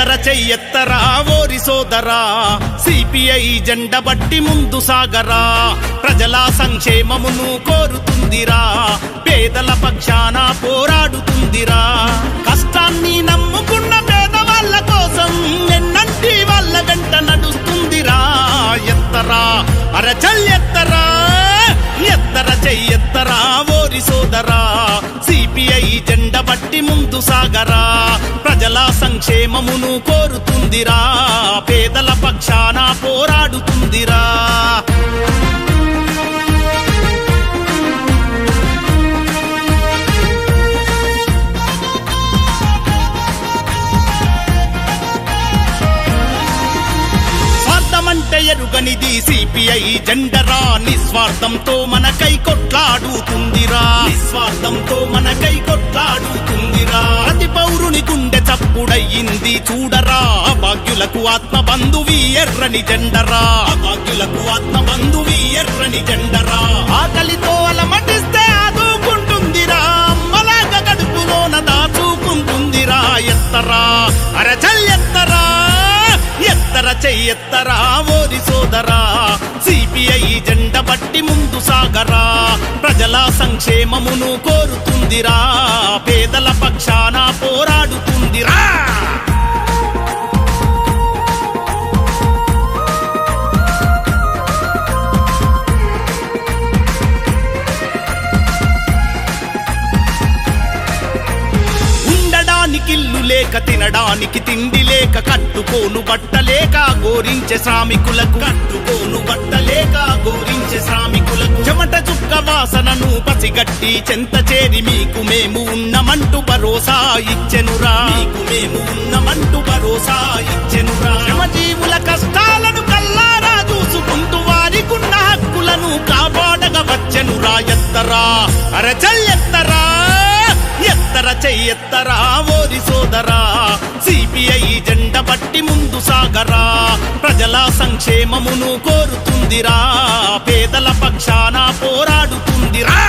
ఎత్తర చెయ్యెత్తరా ఓరి సోదరా సిపిఐ జెండ బట్టి ముందు సాగరా ప్రజల సంక్షేమమును కోరుతుందిరా పేదల పక్షాన పోరాడుతుందిరా కష్టాన్ని నమ్ముకున్న పేదవాళ్ళ కోసం ఎన్నంటి వాళ్ళ వెంట నడుస్తుందిరా ఎత్తరా అరచల్ ఎత్తరా ఎత్తర చెయ్యెత్తరా ఓరి సోదరా సిపిఐ జెండ బట్టి ముందు సాగరా ప్రజల సంక్షేమమును కోరుతుందిరా పేదల పక్షాన పోరాడుతుందిరా అంటే ఎరుగనిది సిపిఐ జెండరా నిస్వార్థంతో మనకై కొట్లాడుతుందిరా నిస్వార్థంతో మనకై కొట్లాడుతుందిరా ప్రతి పౌరుని గుండె చప్పుడయ్యింది చూడరా భాగ్యులకు ఆత్మ బంధువి ఎర్రని జెండరా భాగ్యులకు ఆత్మ బంధువి ఎర్రని జెండరా ఆకలితో అలమటిస్తే ఆదుకుంటుందిరా అమ్మలాగ గడుపులోన దాచుకుంటుందిరా ఎత్తరా అరచల్ ఎత్తరా ఎత్తర చెయ్యెత్తరా ఓరి సోదరా సిపిఐ జెండ బట్టి ముందు సాగరా ప్రజల సంక్షేమమును కోరుతుందిరా పేదల పక్షాన పోరాడుతుందిరా ఇల్లు లేక తినడానికి తిండి లేక కట్టుకోను బట్టలేక గోరించే శ్రామికులకు కట్టుకోను బట్టలేక గోరించే శ్రామికులకు చెమట చుక్క వాసనను పసిగట్టి చెంత చేరి మీకు మేము ఉన్నమంటూ భరోసా ఇచ్చెనురా మీకు మేము ఉన్నమంటూ భరోసా ఇచ్చెనురా శ్రమజీవుల కష్టాలను కల్లారా చూసుకుంటూ వారికున్న హక్కులను కాపాడగా వచ్చెనురా ఎత్తరా అరచల్ ఎత్తరా ఎత్తర చెయ్యెత్తరా ఓరి సోదరా సిపిఐ జెండ బట్టి ముందు సాగరా ప్రజల సంక్షేమమును కోరుతుందిరా పేదల పక్షాన పోరాడుతుందిరా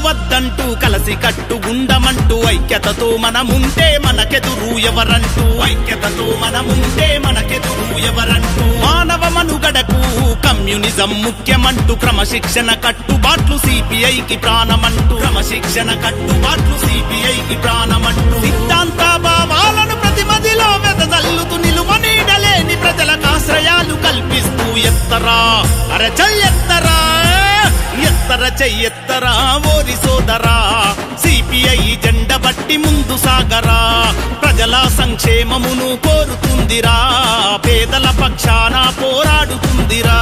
వద్దంటూ కలసి కట్టు గుండమంటూ ఐక్యతతో మనముంటే మనకెదురు ఎవరంటూ ఐక్యతతో మనముంటే మనకెదురు ఎవరంటూ మానవ మనుగడకు కమ్యూనిజం ముఖ్యమంటూ క్రమశిక్షణ కట్టుబాట్లు సిపిఐకి ప్రాణమంటూ క్రమశిక్షణ కట్టుబాట్లు సిపిఐకి ప్రాణమంటూ సిద్ధాంత భావాలను ప్రతి మదిలో వెదజల్లుతూ నిలువ నీడలేని ప్రజలకు ఆశ్రయాలు కల్పిస్తూ ఎత్తరా అరచల్ ఎత్తరా ఎత్తర చెయ్యెత్తరా ఓరి సోదరా సిపిఐ జెండ బట్టి ముందు సాగరా ప్రజల సంక్షేమమును కోరుతుందిరా పేదల పక్షాన పోరాడుతుందిరా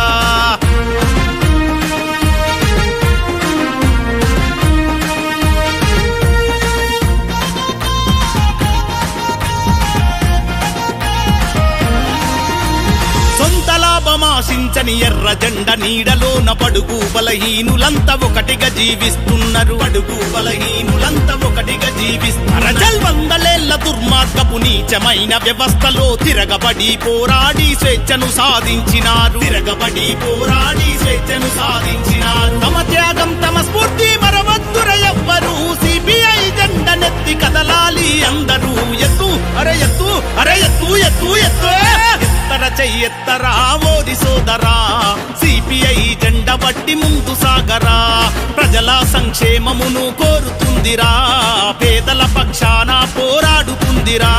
ఆశించని ఎర్ర జెండ నీడలోన పడుగు బలహీనులంతా ఒకటిగా జీవిస్తున్నారు పడుగు బలహీనులంతా ఒకటిగా జీవిస్తున్నారు అరచల్ వందలేళ్ల దుర్మార్గపు నీచమైన వ్యవస్థలో తిరగబడి పోరాడి స్వేచ్ఛను సాధించినారు తిరగబడి పోరాడి స్వేచ్ఛను సాధించినారు తమ త్యాగం తమ స్ఫూర్తి మరవద్దుర ఎవ్వరు సిపిఐ జెండ నెత్తి కదలాలి అందరూ ఎత్తు అరే ఎత్తు అరే ఎత్తు ఎత్తు ఎత్తు ఎత్తర చెయ్యెత్తరా ఓరి సోదరా సిపిఐ జెండ బట్టి ముందు సాగరా ప్రజల సంక్షేమమును కోరుతుందిరా పేదల పక్షాన పోరాడుతుందిరా